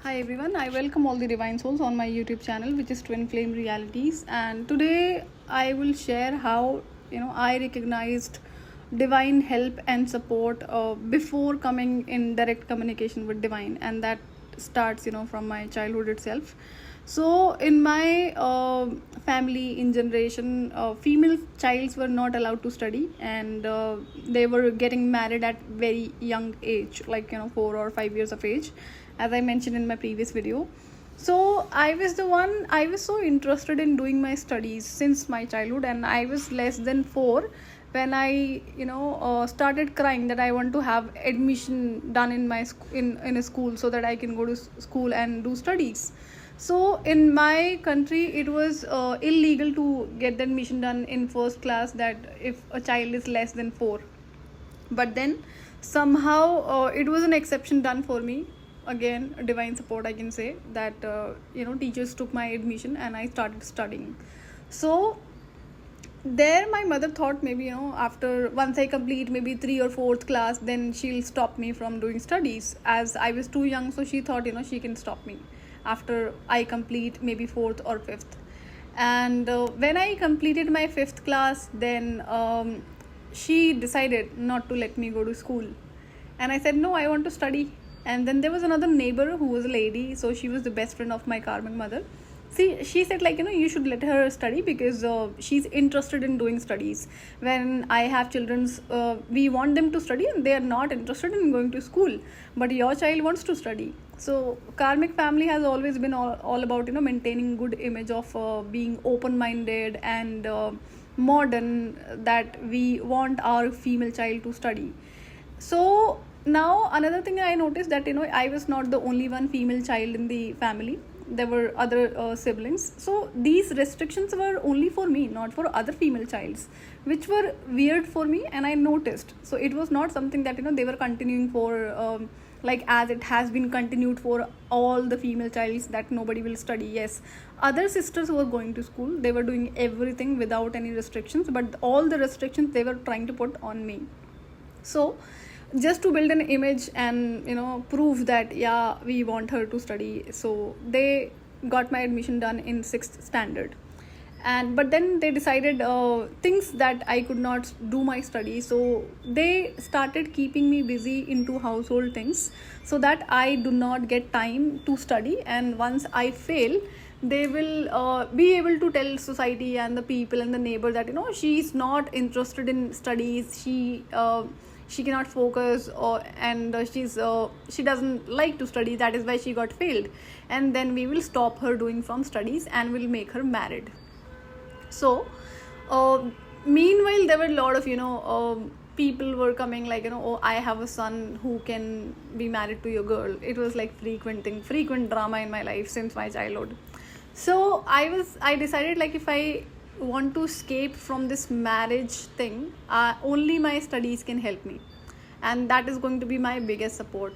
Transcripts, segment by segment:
Hi everyone, I welcome all the divine souls on my YouTube channel, which is Twinflame Realities, and today I will share how I recognized divine help and support before coming in direct communication with divine, and that starts from my childhood itself. So in my family, in generation, female childs were not allowed to study, and they were getting married at very young age, like 4 or 5 years of age, as I mentioned in my previous video. So I was so interested in doing my studies since my childhood, and I was less than 4 when I started crying that I want to have admission done in my in a school so that I can go to school and do studies. So in my country it was illegal to get the admission done in first class, that if a child is less than 4. But then somehow it was an exception done for me. Again, divine support, I can say that teachers took my admission and I started studying. So there my mother thought maybe after once I complete maybe 3 or 4th class, then she'll stop me from doing studies, as I was too young. So she thought she can stop me after I complete maybe 4th or 5th. And when I completed my 5th class, then she decided not to let me go to school, and I said no, I want to study. And then there was another neighbor who was a lady, so she was the best friend of my karmic mother. See, she said you should let her study because she's interested in doing studies. When I have children's, we want them to study and they are not interested in going to school, but your child wants to study. So karmic family has always been all about maintaining good image of being open-minded and modern, that we want our female child to study. So now another thing I noticed, that I was not the only one female child in the family. There were other siblings, so these restrictions were only for me, not for other female childs, which were weird for me, and I noticed. So it was not something that they were continuing for like as it has been continued for all the female childs, that nobody will study. Yes, other sisters were going to school, they were doing everything without any restrictions, but all the restrictions they were trying to put on me. So just to build an image and prove that yeah, we want her to study, so they got my admission done in 6th standard. And but then they decided things that I could not do my study, so they started keeping me busy into household things so that I do not get time to study. And once I fail, they will be able to tell society and the people and the neighbor that she's not interested in studies, she cannot focus, and she doesn't like to study, that is why she got failed, and then we will stop her doing from studies and will make her married. So meanwhile there were a lot of people were coming like oh, I have a son who can be married to your girl. It was like frequent drama in my life since my childhood. So I decided, like, if I want to escape from this marriage thing, only my studies can help me, and that is going to be my biggest support.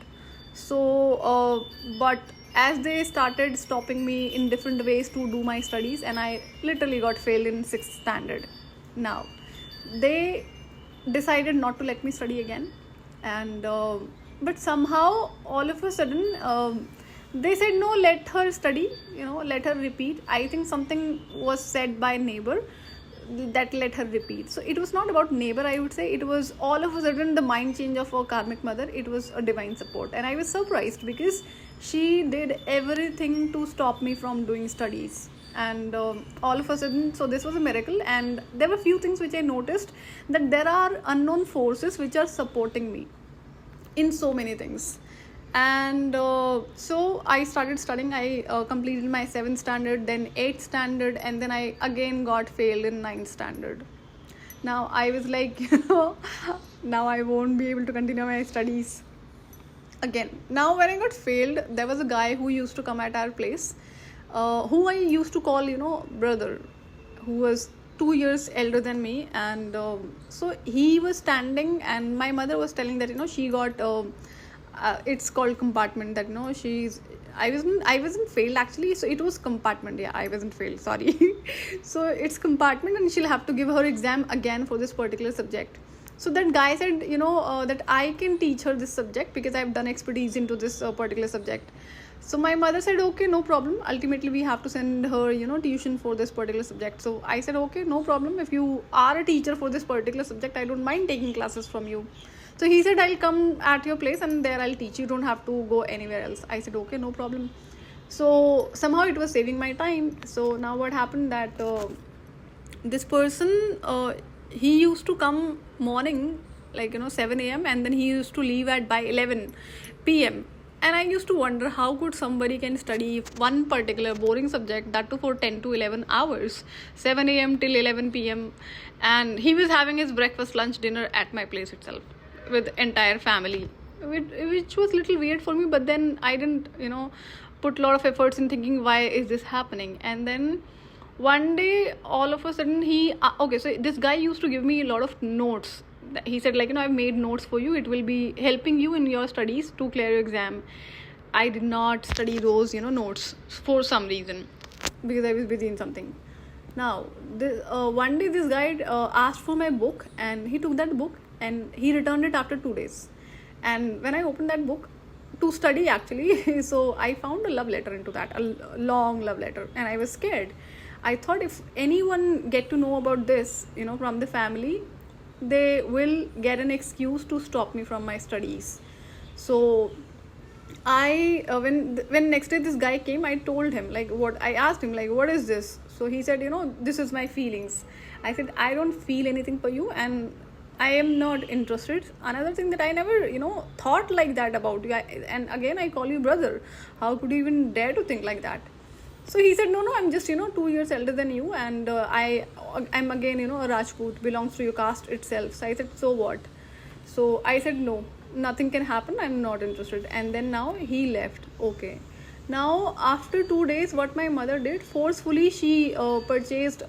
So but as they started stopping me in different ways to do my studies, and I literally got failed in 6th standard. Now they decided not to let me study again, and but somehow all of a sudden they said no, let her study, let her repeat. I think something was said by neighbor that let her repeat. So it was not about neighbor, I would say. It was all of a sudden the mind change of a karmic mother. It was a divine support, and I was surprised because she did everything to stop me from doing studies. And all of a sudden, so this was a miracle. And there were few things which I noticed, that there are unknown forces which are supporting me in so many things. And so I started studying. I completed my 7th standard, then 8th standard, and then I again got failed in 9th standard. Now I was like now I won't be able to continue my studies again. Now when I got failed, there was a guy who used to come at our place, who I used to call brother, who was 2 years elder than me. And so he was standing, and my mother was telling that she got it's called compartment, that I wasn't failed actually, so it was compartment. Yeah, I wasn't failed, sorry. So it's compartment, and she'll have to give her exam again for this particular subject. So that guy said that I can teach her this subject because I've done expertise into this particular subject. So my mother said, okay, no problem. Ultimately, we have to send her, tuition for this particular subject. So I said, okay, no problem. If you are a teacher for this particular subject, I don't mind taking classes from you. So he said, I'll come at your place and there I'll teach you. You don't have to go anywhere else. I said, okay, no problem. So somehow it was saving my time. So now what happened that this person, he used to come morning, 7 a.m. and then he used to leave at by 11 p.m. And I used to wonder how could somebody can study one particular boring subject, that too for 10 to 11 hours, 7 a.m. till 11 p.m. And he was having his breakfast, lunch, dinner at my place itself with entire family, which was little weird for me. But then I didn't, put a lot of efforts in thinking why is this happening. And then one day, all of a sudden, so this guy used to give me a lot of notes. He said, I've made notes for you. It will be helping you in your studies to clear your exam. I did not study those, notes for some reason because I was busy in something. Now, one day this guy asked for my book and he took that book and he returned it after 2 days. And when I opened that book to study actually, so I found a love letter into that, a long love letter, and I was scared. I thought if anyone get to know about this, from the family, they will get an excuse to stop me from my studies. So I when next day this guy came, I told him what I asked him, what is this? So he said, this is my feelings. I said, I don't feel anything for you and I am not interested. Another thing that I never thought like that about you, and again I call you brother. How could you even dare to think like that? So he said, no, I'm just 2 years elder than you, and I'm again a Rajput, belongs to your caste itself. So I said, so what? So I said, no, nothing can happen, I'm not interested. And then now he left. Okay, now after 2 days, what my mother did, forcefully she purchased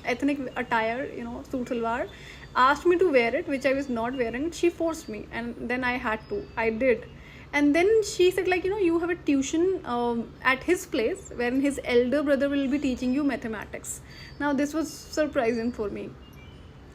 ethnic attire, suit salwar, asked me to wear it, which I was not wearing. She forced me, and then I did. And then she said, you have a tuition at his place wherein his elder brother will be teaching you mathematics. Now this was surprising for me.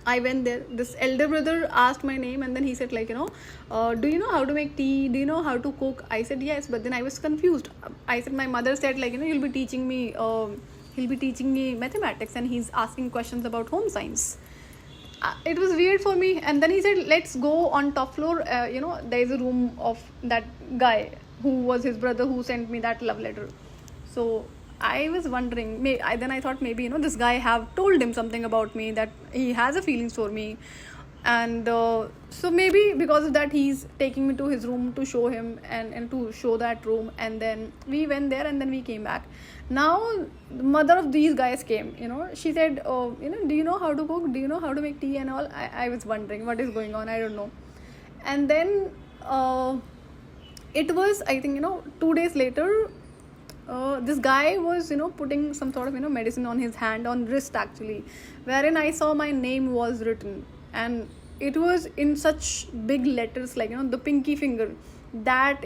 I went there. This elder brother asked my name and then he said, do you know how to make tea? Do you know how to cook? I said, yes. But then I was confused. I said, my mother said, you'll be teaching me, he'll be teaching me mathematics and he's asking questions about home science. It was weird for me. And then he said, let's go on top floor. There is a room of that guy who was his brother who sent me that love letter. So I was wondering, then I thought maybe, this guy have told him something about me, that he has a feelings for me. And so maybe because of that, he's taking me to his room to show him and to show that room. And then we went there and then we came back. Now the mother of these guys came, she said, do you know how to cook? Do you know how to make tea and all? I was wondering what is going on. I don't know. And then it was, I think, 2 days later, this guy was putting some sort of medicine on his hand, on wrist actually, wherein I saw my name was written, and it was in such big letters, the pinky finger, that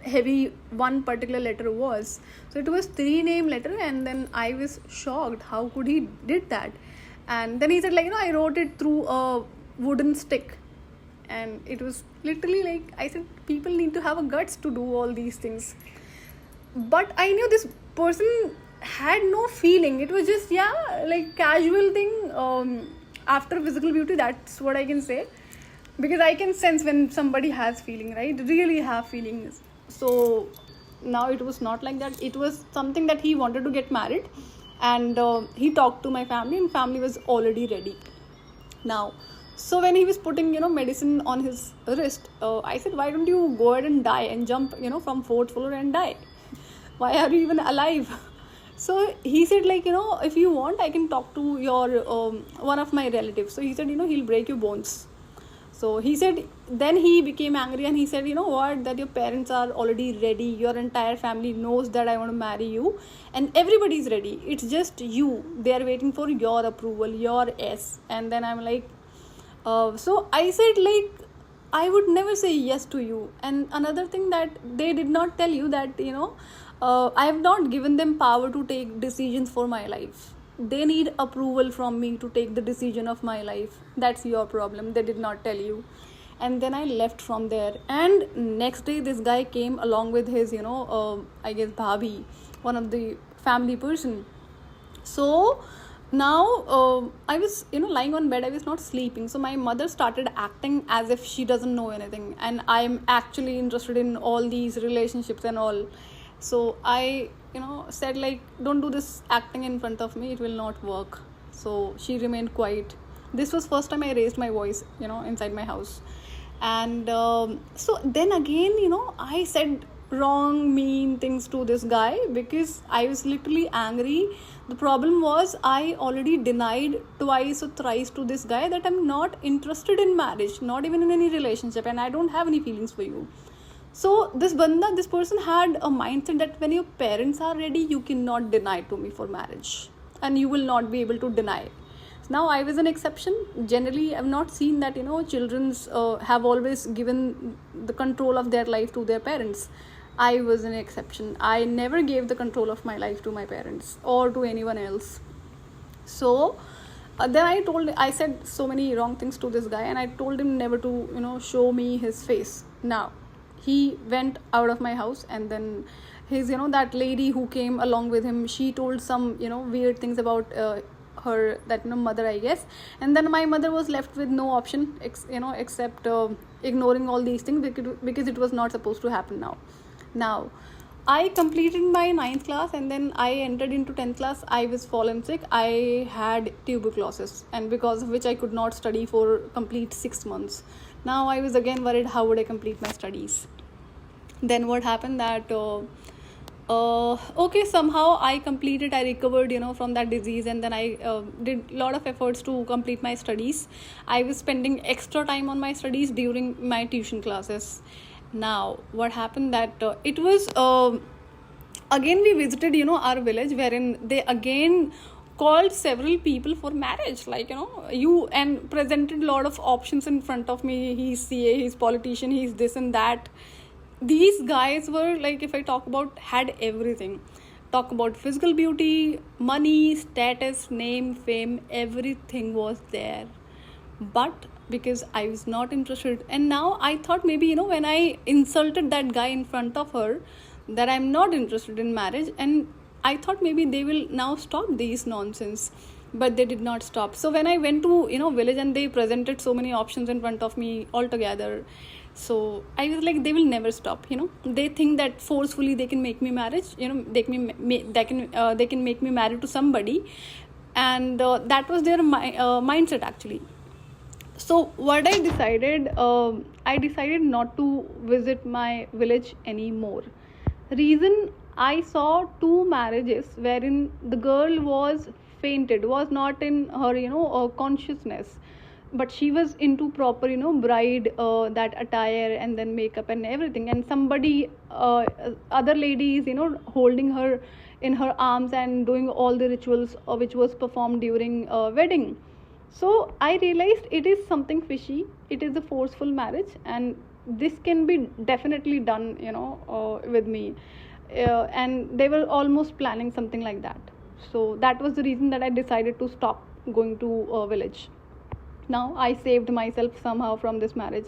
heavy one particular letter was. So it was 3 name letter, and then I was shocked how could he did that. And then he said I wrote it through a wooden stick, and it was literally I said, people need to have a guts to do all these things. But I knew this person had no feeling. It was just casual thing. After physical beauty, that's what I can say, because I can sense when somebody has feeling, right? Really have feelings. So now it was not like that. It was something that he wanted to get married, and he talked to my family, and family was already ready. Now, so when he was putting medicine on his wrist, I said, why don't you go ahead and die and jump from 4th floor and die? Why are you even alive? So he said, if you want, I can talk to your one of my relatives. So he said, he'll break your bones. So he said, then he became angry and he said, what, that your parents are already ready. Your entire family knows that I want to marry you and everybody's ready. It's just you. They are waiting for your approval, your yes. And then I'm so I said, I would never say yes to you. And another thing that they did not tell you that, I have not given them power to take decisions for my life. They need approval from me to take the decision of my life. That's your problem. They did not tell you. and then I left from there. And next day this guy came along with his, I guess bhabhi, one of the family person. So now I was, lying on bed. I was not sleeping. So my mother started acting as if she doesn't know anything, and I'm actually interested in all these relationships and all. So I, said like, don't do this acting in front of me, it will not work. So she remained quiet. This was first time I raised my voice, inside my house. And so then again, I said wrong, mean things to this guy because I was literally angry. The problem was I already denied twice or thrice to this guy that I'm not interested in marriage, not even in any relationship, and I don't have any feelings for you. So this person had a mindset that when your parents are ready, you cannot deny to me for marriage, and you will not be able to deny. Now I was an exception. Generally, I've not seen that, children's have always given the control of their life to their parents. I was an exception. I never gave the control of my life to my parents or to anyone else. So then I said so many wrong things to this guy, and I told him never to, show me his face. Now he went out of my house, and then his, that lady who came along with him, she told some, weird things about her, that mother, I guess. And then my mother was left with no option except ignoring all these things because it was not supposed to happen. Now I completed my 9th class, and then I entered into 10th class. I was fallen sick. I had tuberculosis, and because of which I could not study for complete 6 months. Now I was again worried, how would I complete my studies? Then what happened that okay, somehow I completed, I recovered, from that disease, and then I did a lot of efforts to complete my studies. I was spending extra time on my studies during my tuition classes. Now what happened that it was again we visited, our village, wherein they again called several people for marriage, like, and presented a lot of options in front of me. He's CA, he's politician, he's this and that. These guys were like, if I talk about, had everything. Talk about physical beauty, money, status, name, fame, everything was there. But because I was not interested, and now I thought maybe, when I insulted that guy in front of her, that I'm not interested in marriage, and I thought maybe they will now stop these nonsense. But they did not stop. So when I went to, village, and they presented so many options in front of me altogether, so I was like, they will never stop. They think that forcefully they can make me marriage. They can make me married to somebody, and that was their mindset actually. So what I decided not to visit my village anymore. Reason, I saw 2 marriages wherein the girl was fainted, was not in her consciousness, but she was into proper bride, that attire and then makeup and everything, and somebody other lady is holding her in her arms and doing all the rituals which was performed during wedding. So I realized it is something fishy. It is a forceful marriage, and this can be definitely done with me, and they were almost planning something like that. So that was the reason that I decided to stop going to village. Now I saved myself somehow from this marriage.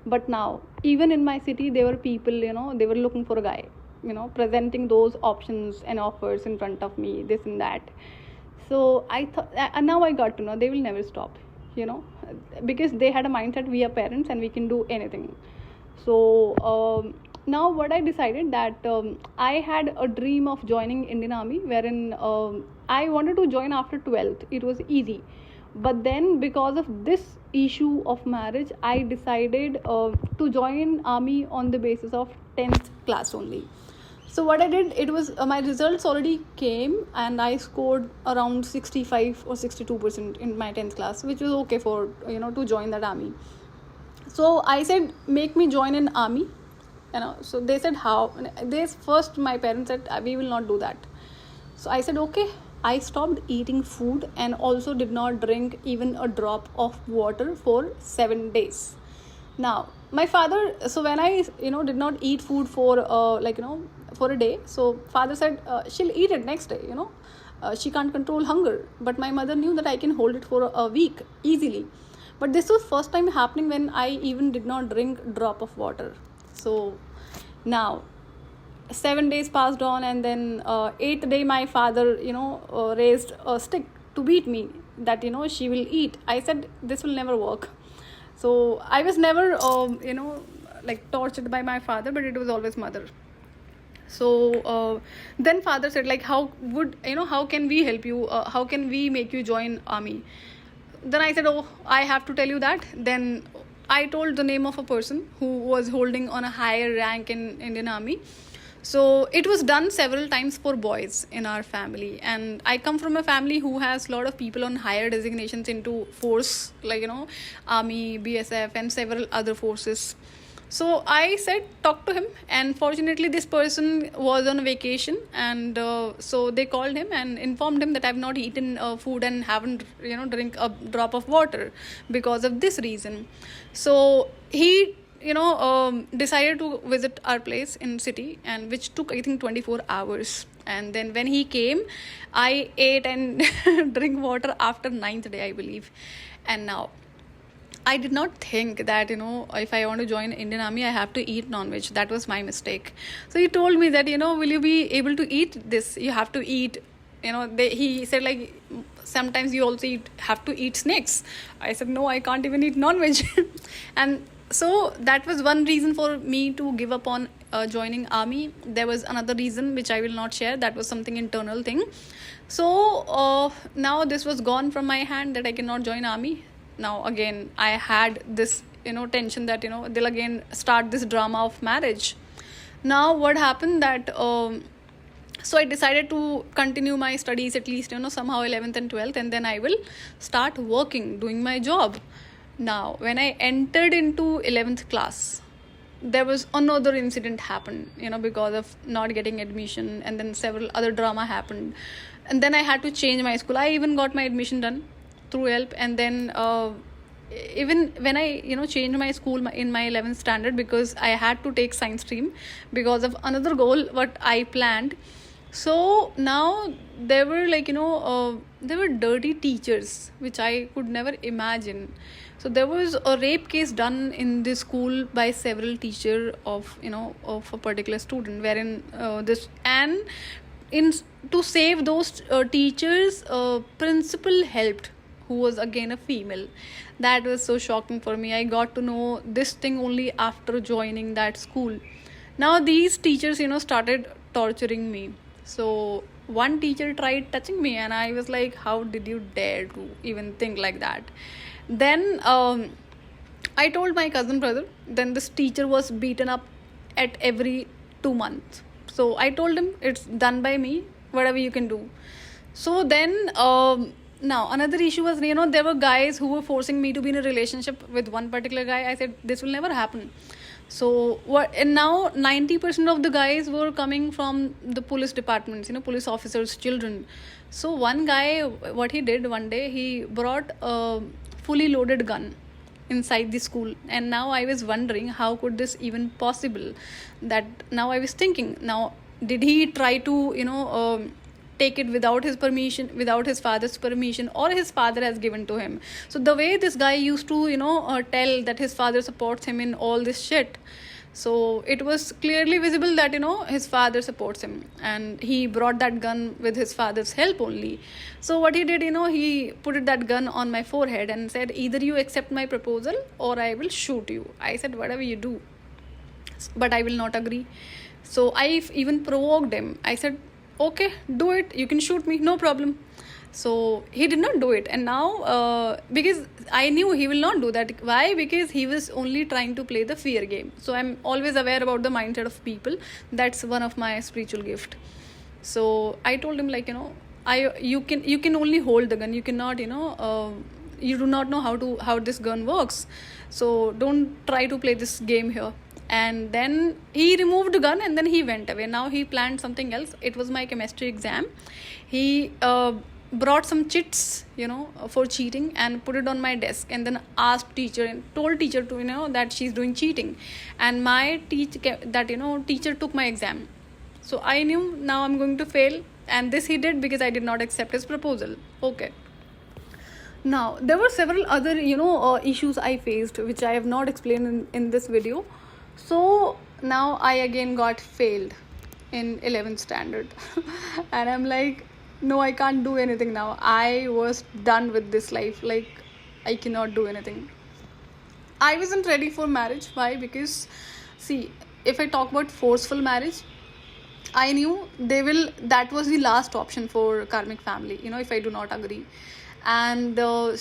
But now even in my city, there were people, they were looking for a guy, presenting those options and offers in front of me, this and that. So I thought, and now I got to know they will never stop, because they had a mindset, we are parents and we can do anything. So now what I decided that I had a dream of joining Indian Army, wherein I wanted to join after 12th. It was easy. But then because of this issue of marriage, I decided to join army on the basis of 10th class only. So what I did, it was my results already came, and I scored around 65 or 62% in my 10th class, which was okay for to join that army. So I said, make me join an army, so they said, how? First my parents said, we will not do that. So I said, okay. I stopped eating food and also did not drink even a drop of water for 7 days. Now my father, so when I did not eat food for for a day, so father said, she'll eat it next day, she can't control hunger. But my mother knew that I can hold it for a week easily. But this was first time happening when I even did not drink drop of water. So now 7 days passed on, and then 8th day my father raised a stick to beat me, that she will eat. I said this will never work. So I was never like tortured by my father, but it was always mother. So then father said, like, how can we help you, how can we make you join army? Then I said, oh, I have to tell you that. Then I told the name of a person who was holding on a higher rank in Indian army. So it was done several times for boys in our family, and I come from a family who has a lot of people on higher designations into force, like army, BSF, and several other forces. So I said talk to him, and fortunately this person was on vacation, and so they called him and informed him that I've not eaten food and haven't drink a drop of water because of this reason. So he decided to visit our place in city, and which took I think 24 hours. And then when he came, I ate and drink water after 9th day, I believe. And now I did not think that if I want to join Indian army I have to eat non-veg. That was my mistake. So he told me that will you be able to eat this? You have to eat, he said, like, sometimes you also have to eat snakes. I said no, I can't even eat non-veg. And so that was one reason for me to give up on joining army. There was another reason which I will not share. That was something internal thing. So now this was gone from my hand, that I cannot join army. Now again I had this tension that they'll again start this drama of marriage. Now what happened that so I decided to continue my studies, at least somehow 11th and 12th, and then I will start working, doing my job. Now when I entered into 11th class, there was another incident happened, because of not getting admission, and then several other drama happened, and then I had to change my school. I even got my admission done through help, and then even when I changed my school in my 11th standard, because I had to take science stream because of another goal what I planned. So now there were there were dirty teachers which I could never imagine. So there was a rape case done in this school by several teacher of of a particular student, wherein this, and in to save those teachers, principal helped, who was again a female. That was so shocking for me. I got to know this thing only after joining that school. Now these teachers started torturing me. So one teacher tried touching me, and I was like, how did you dare to even think like that? Then I told my cousin brother. Then this teacher was beaten up at every 2 months. So I told him, it's done by me, whatever you can do. So then now another issue was, there were guys who were forcing me to be in a relationship with one particular guy. I said this will never happen. So what? And now 90% of the guys were coming from the police departments, police officers' children. So one guy, what he did one day, he brought a fully loaded gun inside the school, and now I was wondering how could this even possible. That now I was thinking, now did he try to take it without his permission, without his father's permission, or his father has given to him? So the way this guy used to tell that his father supports him in all this shit, so it was clearly visible that his father supports him, and he brought that gun with his father's help only. So what he did, he put that gun on my forehead and said, either you accept my proposal or I will shoot you. I said, whatever you do, but I will not agree. So I even provoked him. I said, okay, do it, you can shoot me, no problem. So he did not do it. And now because I knew he will not do that. Why? Because he was only trying to play the fear game. So I'm always aware about the mindset of people. That's one of my spiritual gift. So I told him, like, you can only hold the gun, you cannot you do not know how this gun works, so don't try to play this game here. And then he removed the gun, and then he went away. Now he planned something else. It was my chemistry exam. He brought some chits for cheating and put it on my desk, and then asked teacher and told teacher to that she's doing cheating. And my teacher took my exam. So I knew now I'm going to fail, and this he did because I did not accept his proposal. Okay. Now, there were several other, issues I faced, which I have not explained in this video. So now I again got failed in 11th standard. And I'm like, no, I can't do anything now. I was done with this life. Like, I cannot do anything. I wasn't ready for marriage. Why? Because, see, if I talk about forceful marriage, I knew that was the last option for karmic family, if I do not agree. And what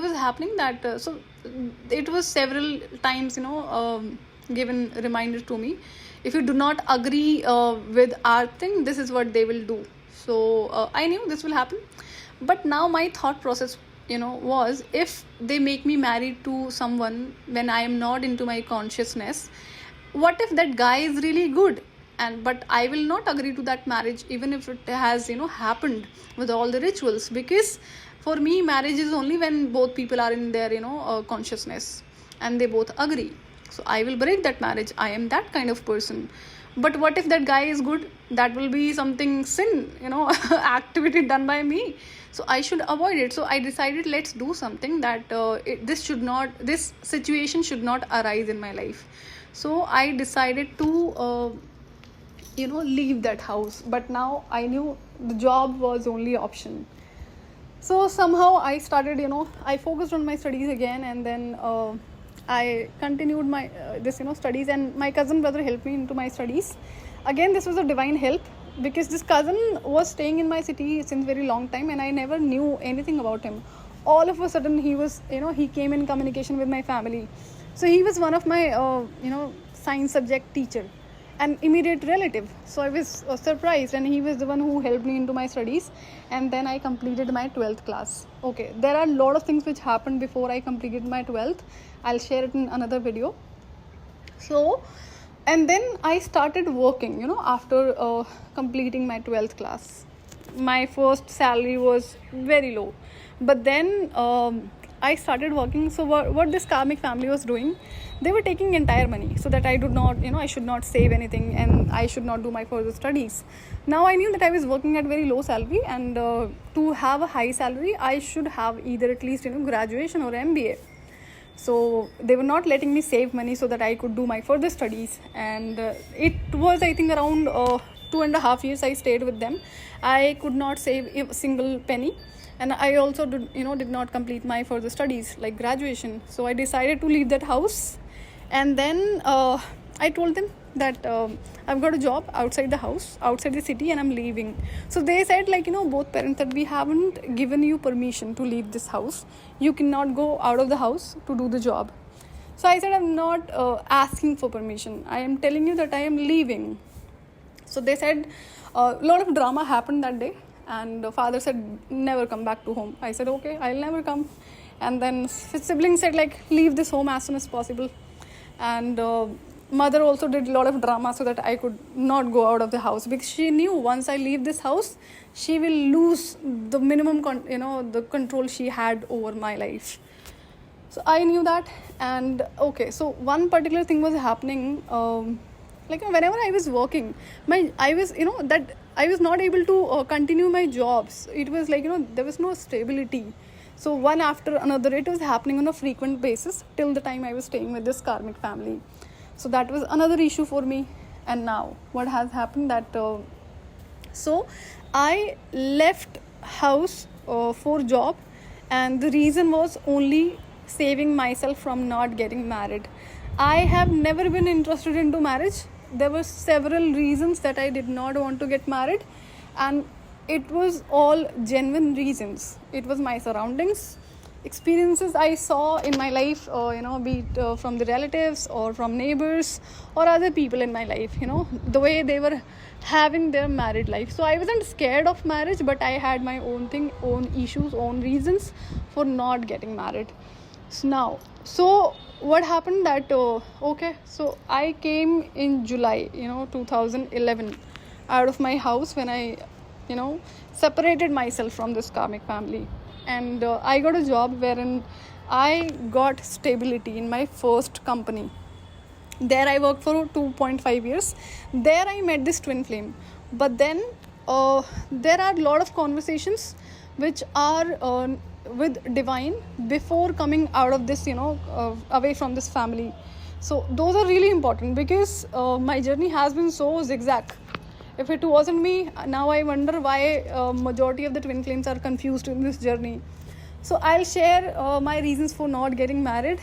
was happening that, so it was several times, given reminder to me, if you do not agree with our thing, this is what they will do. So I knew this will happen. But now my thought process, was, if they make me married to someone when I am not into my consciousness, what if that guy is really good? But I will not agree to that marriage, even if it has happened with all the rituals, because for me marriage is only when both people are in their consciousness and they both agree. So I will break that marriage. I am that kind of person. But what if that guy is good? That will be something sin, activity done by me. So I should avoid it. So I decided, let's do something that this situation should not arise in my life. So I decided to leave that house. But now I knew the job was only option. So somehow I started, I focused on my studies again, and then I continued my studies, and my cousin brother helped me into my studies. Again, this was a divine help, because this cousin was staying in my city since very long time, and I never knew anything about him. All of a sudden he was, he came in communication with my family. So he was one of my science subject teacher, an immediate relative. So I was surprised, and he was the one who helped me into my studies. And then I completed my 12th class. Okay, there are a lot of things which happened before I completed my 12th. I'll share it in another video. So, and then I started working, after completing my 12th class. My first salary was very low, but then I started working. So what this karmic family was doing, they were taking entire money, so that I should not save anything, and I should not do my further studies. Now I knew that I was working at very low salary, and to have a high salary, I should have either at least graduation or MBA. So they were not letting me save money so that I could do my further studies. And it was, I think, around 2.5 years I stayed with them. I could not save a single penny. And I also did not complete my further studies, like graduation. So I decided to leave that house. And then I told them that I've got a job outside the house, outside the city, and I'm leaving. So they said, both parents, that we haven't given you permission to leave this house. You cannot go out of the house to do the job. So I said, I'm not asking for permission. I am telling you that I am leaving. So they said, a lot of drama happened that day. And the father said, never come back to home. I said, okay, I'll never come. And then his siblings said, leave this home as soon as possible. And mother also did a lot of drama so that I could not go out of the house, because she knew once I leave this house, she will lose the minimum, the control she had over my life. So I knew that. And okay, so one particular thing was happening. Whenever I was working, I was not able to continue my jobs. It was there was no stability. So one after another, it was happening on a frequent basis till the time I was staying with this karmic family. So that was another issue for me. And now what has happened that so I left house for job, and the reason was only saving myself from not getting married. I have never been interested into marriage. There were several reasons that I did not want to get married, and it was all genuine reasons. It was my surroundings, experiences I saw in my life, be it from the relatives or from neighbors or other people in my life, the way they were having their married life. So I wasn't scared of marriage, but I had my own thing, own issues, own reasons for not getting married. So what happened that so I came in July 2011 out of my house, when I separated myself from this karmic family, and I got a job wherein I got stability in my first company. There I worked for 2.5 years. There I met this twin flame. But then there are a lot of conversations which are with divine before coming out of this, away from this family. So those are really important, because my journey has been so zigzag. If it wasn't me, now I wonder why majority of the twin flames are confused in this journey. So I'll share my reasons for not getting married.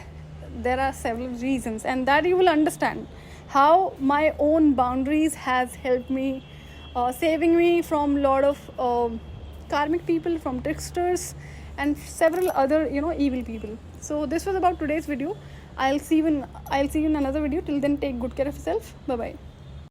There are several reasons, and that you will understand how my own boundaries has helped me, saving me from a lot of karmic people, from tricksters, and several other evil people. So this was about today's video. I'll see you in another video. Till then, take good care of yourself. Bye bye.